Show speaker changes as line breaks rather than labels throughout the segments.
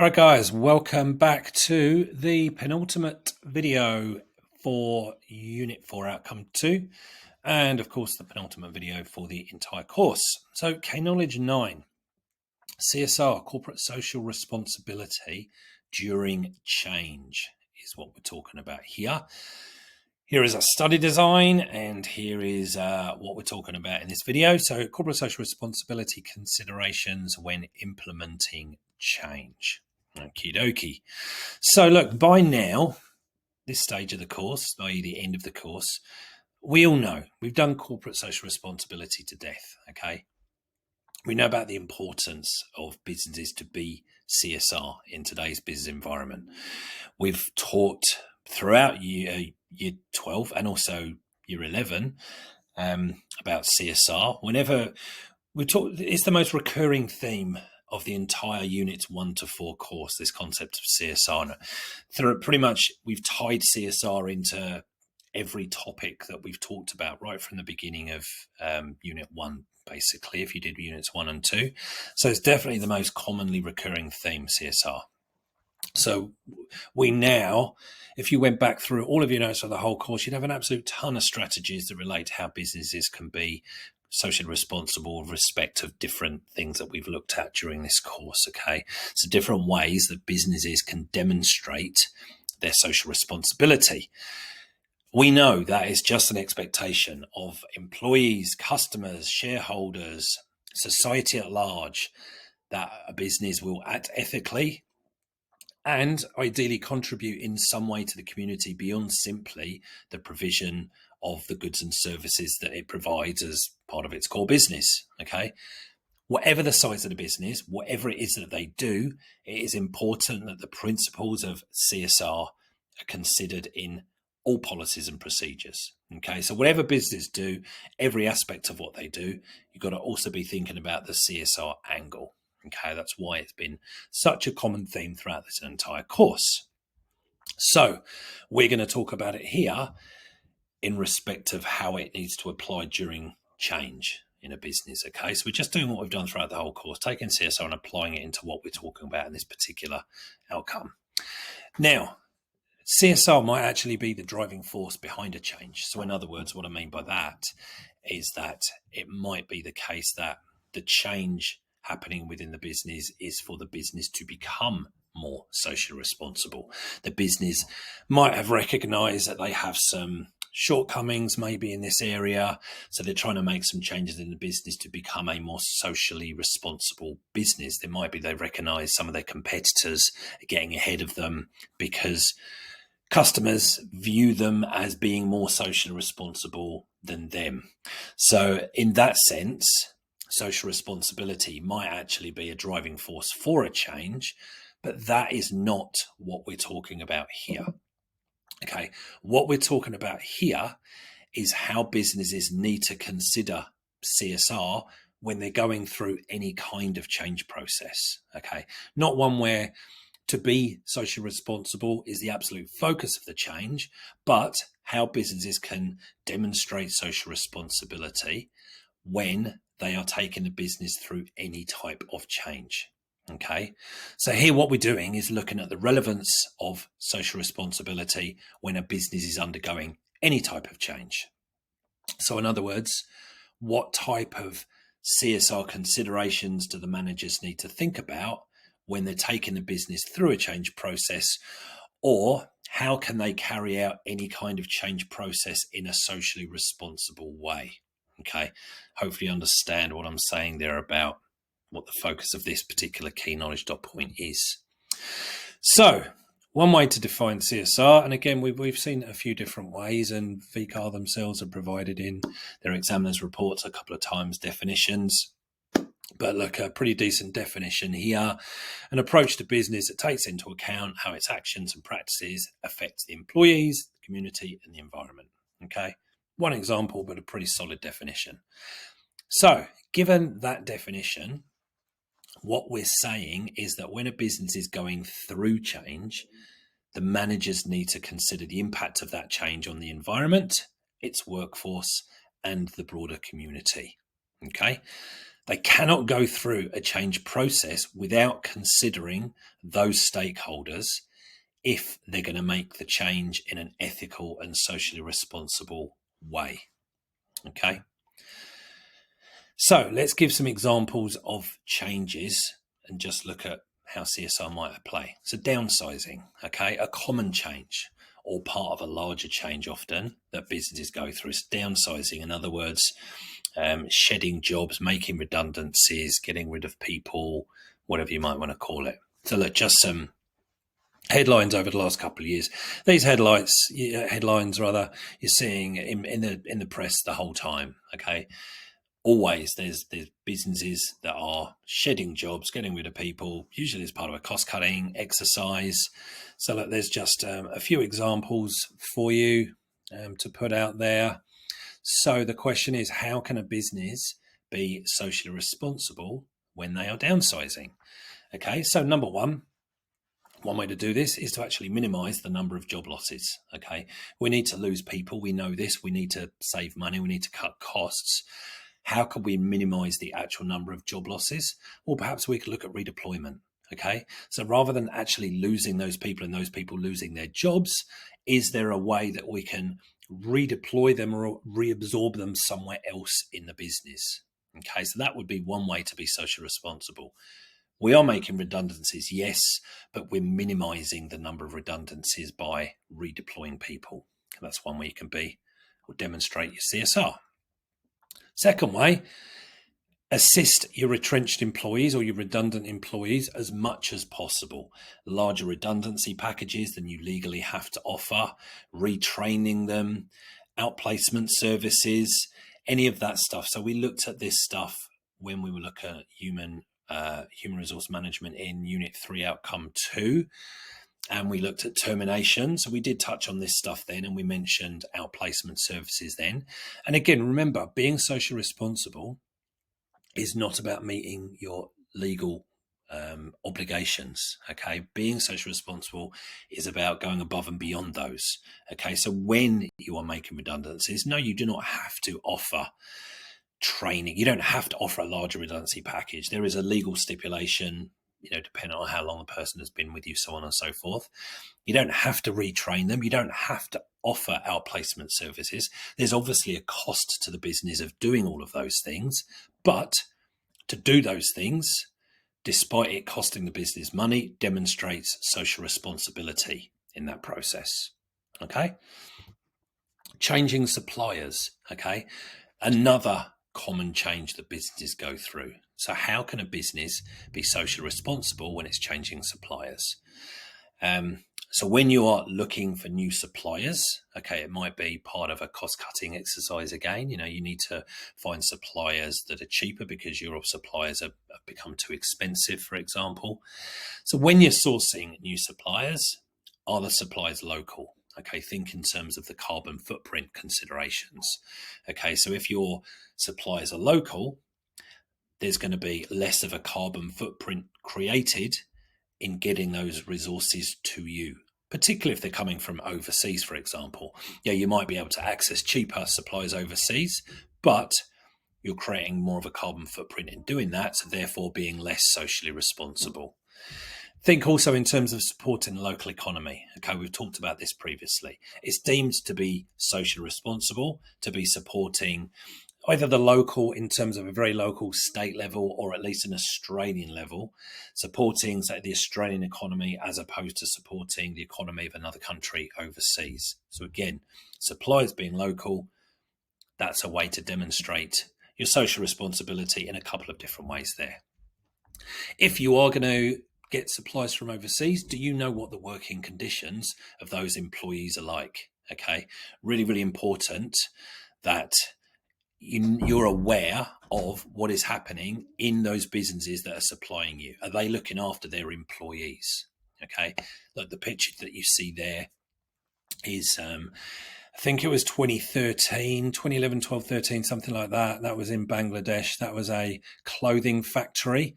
All right, guys, welcome back to the penultimate video for Unit 4 Outcome 2, and of course the penultimate video for the entire course. So K-Knowledge 9, CSR, Corporate Social Responsibility During Change is what we're talking about here. Here is a study design, and here is what we're talking about in this video. So corporate social responsibility considerations when implementing change. Okie dokie. So look, by now, this stage of the course, i.e. the end of the course, we all know we've done corporate social responsibility to death, okay? We know about the importance of businesses to be CSR in today's business environment. We've taught throughout year 12 and also year 11 about CSR. Whenever we talk, it's the most recurring theme of the entire units 1 to 4 course, this concept of CSR. Through pretty much, we've tied CSR into every topic that we've talked about right from the beginning of unit 1, basically, if you did units 1 and 2. So it's definitely the most commonly recurring theme, CSR. So we now, if you went back through all of your notes for the whole course, you'd have an absolute ton of strategies that relate to how businesses can be socially responsible with respect of different things that we've looked at during this course, okay? So different ways that businesses can demonstrate their social responsibility. We know that is just an expectation of employees, customers, shareholders, society at large, that a business will act ethically and ideally contribute in some way to the community beyond simply the provision of the goods and services that it provides as part of its core business, okay? Whatever the size of the business, whatever it is that they do, it is important that the principles of CSR are considered in all policies and procedures, okay? So whatever business do, every aspect of what they do, you've got to also be thinking about the CSR angle. Okay, that's why it's been such a common theme throughout this entire course. So we're going to talk about it here in respect of how it needs to apply during change in a business. Okay, so we're just doing what we've done throughout the whole course, taking CSR and applying it into what we're talking about in this particular outcome. Now, CSR might actually be the driving force behind a change. So in other words, what I mean by that is that it might be the case that the change happening within the business is for the business to become more socially responsible. The business might have recognized that they have some shortcomings maybe in this area, so they're trying to make some changes in the business to become a more socially responsible business. There might be they recognize some of their competitors are getting ahead of them because customers view them as being more socially responsible than them. So in that sense, social responsibility might actually be a driving force for a change, but that is not what we're talking about here. Okay, what we're talking about here is how businesses need to consider CSR when they're going through any kind of change process. Okay, not one where to be socially responsible is the absolute focus of the change, but how businesses can demonstrate social responsibility when they are taking the business through any type of change. Okay, so here what we're doing is looking at the relevance of social responsibility when a business is undergoing any type of change. So in other words, what type of CSR considerations do the managers need to think about when they're taking the business through a change process, or how can they carry out any kind of change process in a socially responsible way? Okay, hopefully you understand what I'm saying there about what the focus of this particular key knowledge dot point is. So one way to define CSR, and again, we've seen a few different ways, and VCAR themselves have provided in their examiners' reports a couple of times definitions. But look, a pretty decent definition here, an approach to business that takes into account how its actions and practices affect the employees, the community, and the environment. Okay, one example, but a pretty solid definition. So given that definition, what we're saying is that when a business is going through change, the managers need to consider the impact of that change on the environment, its workforce, and the broader community. Okay, They cannot go through a change process without considering those stakeholders if they're going to make the change in an ethical and socially responsible way. Okay. So let's give some examples of changes and just look at how CSR might apply. So downsizing, okay, a common change or part of a larger change often that businesses go through is downsizing. In other words, shedding jobs, making redundancies, getting rid of people, whatever you might want to call it. So look, just some headlines over the last couple of years. These headlines, you're seeing in the press the whole time. Okay, always there's businesses that are shedding jobs, getting rid of people, usually as part of a cost-cutting exercise. So look, there's just a few examples for you to put out there. So the question is, how can a business be socially responsible when they are downsizing? Okay, so number one way to do this is to actually minimize the number of job losses. Okay, we need to lose people. We know this. We need to save money. We need to cut costs. How can we minimize the actual number of job losses? Well, perhaps we could look at redeployment. Okay, so rather than actually losing those people and those people losing their jobs, is there a way that we can redeploy them or reabsorb them somewhere else in the business? Okay, so that would be one way to be socially responsible. We are making redundancies, yes, but we're minimizing the number of redundancies by redeploying people. That's one way you can be or demonstrate your CSR. Second way, assist your retrenched employees or your redundant employees as much as possible. Larger redundancy packages than you legally have to offer, retraining them, outplacement services, any of that stuff. So we looked at this stuff when we were looking at human resource management in Unit 3 Outcome 2. And we looked at termination. So we did touch on this stuff then, and we mentioned outplacement services then. And again, remember, being socially responsible is not about meeting your legal obligations. Okay, being socially responsible is about going above and beyond those. Okay, so when you are making redundancies, no, you do not have to offer training. You don't have to offer a larger redundancy package. There is a legal stipulation, depending on how long the person has been with you, so on and so forth. You don't have to retrain them. You don't have to offer outplacement services. There's obviously a cost to the business of doing all of those things, but to do those things, despite it costing the business money, demonstrates social responsibility in that process. Okay. Changing suppliers. Okay. Another common change that businesses go through. So how can a business be socially responsible when it's changing suppliers? So when you are looking for new suppliers, okay, it might be part of a cost-cutting exercise again. You need to find suppliers that are cheaper because your suppliers have become too expensive, for example. So when you're sourcing new suppliers, are the suppliers local? Okay, think in terms of the carbon footprint considerations. Okay, so if your suppliers are local, there's going to be less of a carbon footprint created in getting those resources to you, particularly if they're coming from overseas, for example. Yeah, you might be able to access cheaper suppliers overseas, but you're creating more of a carbon footprint in doing that, so therefore being less socially responsible. Think also in terms of supporting the local economy. Okay, we've talked about this previously. It's deemed to be socially responsible to be supporting either the local, in terms of a very local state level, or at least an Australian level, supporting, say, the Australian economy as opposed to supporting the economy of another country overseas. So again, suppliers being local, that's a way to demonstrate your social responsibility in a couple of different ways there. If you are going to get supplies from overseas, do you know what the working conditions of those employees are like? Okay, really, really important that you're aware of what is happening in those businesses that are supplying you. Are they looking after their employees? Okay, like the picture that you see there is, I think it was 2011, 12, 13, something like that. That was in Bangladesh. That was a clothing factory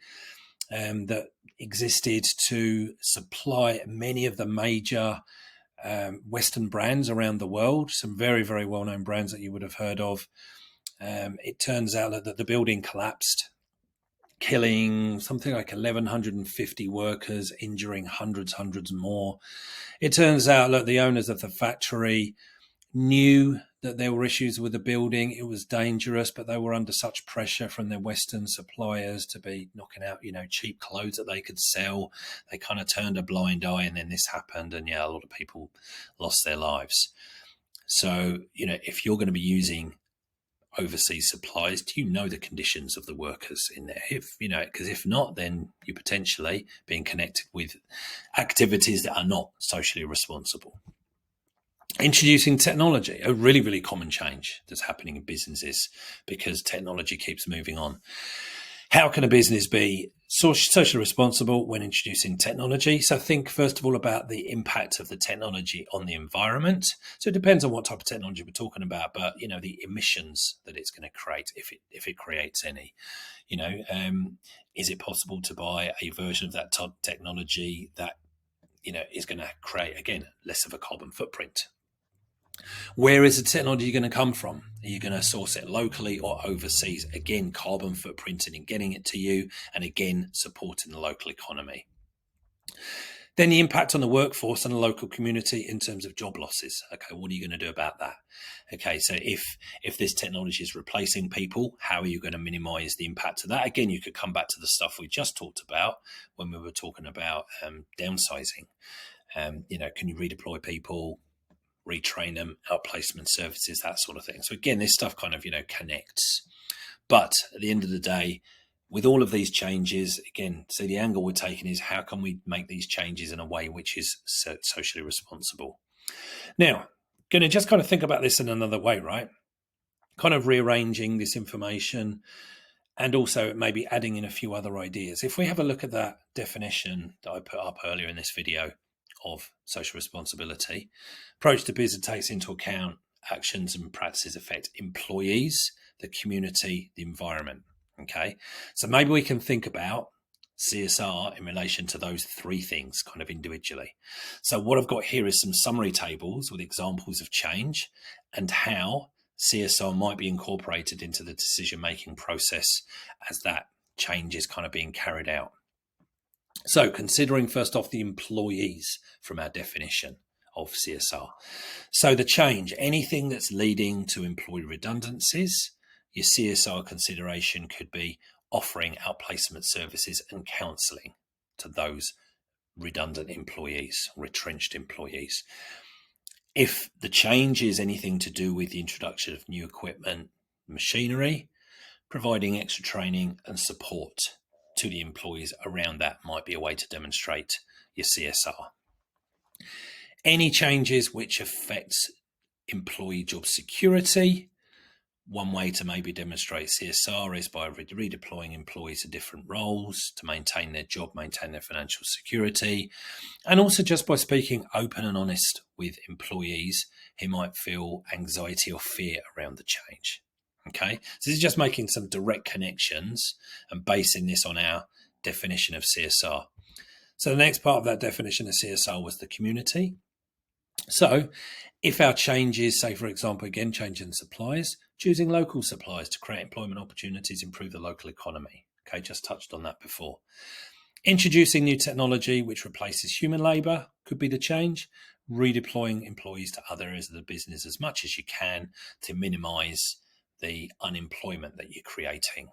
that existed to supply many of the major Western brands around the world, some very, very well-known brands that you would have heard of. It turns out that the building collapsed. killing something like 1,150 workers, injuring hundreds more. It turns out, look, the owners of the factory knew that there were issues with the building. It was dangerous, but they were under such pressure from their Western suppliers to be knocking out, cheap clothes that they could sell. They kind of turned a blind eye, and then this happened, and a lot of people lost their lives. So, if you're going to be using overseas supplies, do you know the conditions of the workers in there? Because if not, then you're potentially being connected with activities that are not socially responsible. Introducing technology, a really, really common change that's happening in businesses because technology keeps moving on. How can a business be socially responsible when introducing technology? So think first of all about the impact of the technology on the environment. So it depends on what type of technology we're talking about, but the emissions that it's going to create, if it creates any. Is it possible to buy a version of that type of technology that is going to create, again, less of a carbon footprint? Where is the technology going to come from? Are you going to source it locally or overseas? Again, carbon footprinting and getting it to you, and again, supporting the local economy. Then the impact on the workforce and the local community in terms of job losses. Okay, what are you going to do about that? Okay, so if this technology is replacing people, how are you going to minimize the impact of that? Again, you could come back to the stuff we just talked about when we were talking about downsizing. Can you redeploy people, retrain them, outplacement services, that sort of thing? So again, this stuff kind of, connects. But at the end of the day, with all of these changes, again, so the angle we're taking is how can we make these changes in a way which is socially responsible? Now, going to just kind of think about this in another way, right? Kind of rearranging this information and also maybe adding in a few other ideas. If we have a look at that definition that I put up earlier in this video of social responsibility, approach to business takes into account actions and practices affect employees, the community, the environment. Okay, so maybe we can think about CSR in relation to those three things kind of individually. So what I've got here is some summary tables with examples of change and how CSR might be incorporated into the decision-making process as that change is kind of being carried out. So considering first off the employees from our definition of CSR. So the change, anything that's leading to employee redundancies, your CSR consideration could be offering outplacement services and counselling to those redundant employees, retrenched employees. If the change is anything to do with the introduction of new equipment, machinery, providing extra training and support to the employees around that might be a way to demonstrate your CSR. Any changes which affect employee job security, one way to maybe demonstrate CSR is by redeploying employees to different roles to maintain their job, maintain their financial security, and also just by speaking open and honest with employees who might feel anxiety or fear around the change. Okay, so this is just making some direct connections and basing this on our definition of CSR. So the next part of that definition of CSR was the community. So if our changes, say, for example, again, changing suppliers, choosing local suppliers to create employment opportunities, improve the local economy. Okay, just touched on that before. Introducing new technology which replaces human labour could be the change. Redeploying employees to other areas of the business as much as you can to minimise the unemployment that you're creating.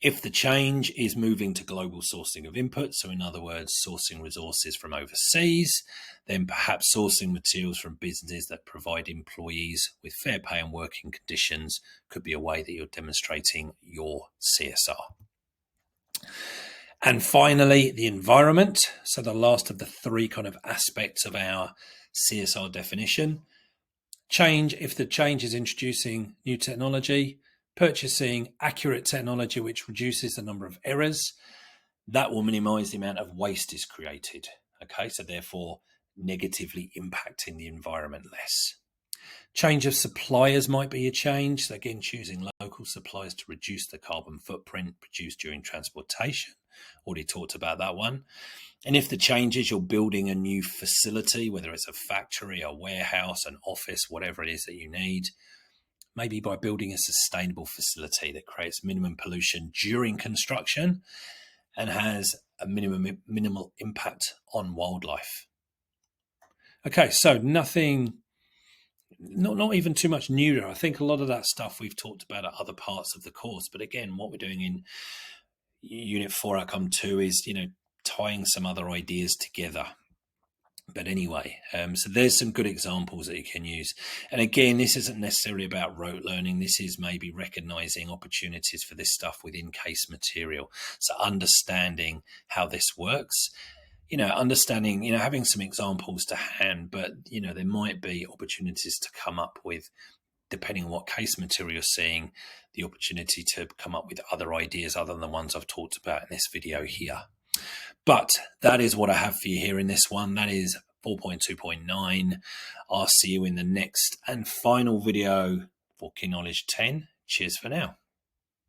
If the change is moving to global sourcing of input, so in other words, sourcing resources from overseas, then perhaps sourcing materials from businesses that provide employees with fair pay and working conditions could be a way that you're demonstrating your CSR. And finally, the environment. So the last of the three kind of aspects of our CSR definition. Change, if the change is introducing new technology, purchasing accurate technology which reduces the number of errors, that will minimize the amount of waste is created. Okay, so therefore negatively impacting the environment less. Change of suppliers might be a change. So again, choosing local suppliers to reduce the carbon footprint produced during transportation. Already talked about that one. And if the change is you're building a new facility, whether it's a factory, a warehouse, an office, whatever it is that you need, maybe by building a sustainable facility that creates minimum pollution during construction and has a minimal impact on wildlife. Okay, so nothing, not even too much new. I think a lot of that stuff we've talked about at other parts of the course. But again, what we're doing in Unit 4 Outcome 2 is, tying some other ideas together. But anyway, so there's some good examples that you can use. And again, this isn't necessarily about rote learning. This is maybe recognizing opportunities for this stuff within case material. So understanding how this works, understanding, having some examples to hand, but, there might be opportunities to come up with, depending on what case material you're seeing, the opportunity to come up with other ideas other than the ones I've talked about in this video here. But that is what I have for you here in this one. That is 4.2.9. I'll see you in the next and final video for Key Knowledge 10. Cheers for now.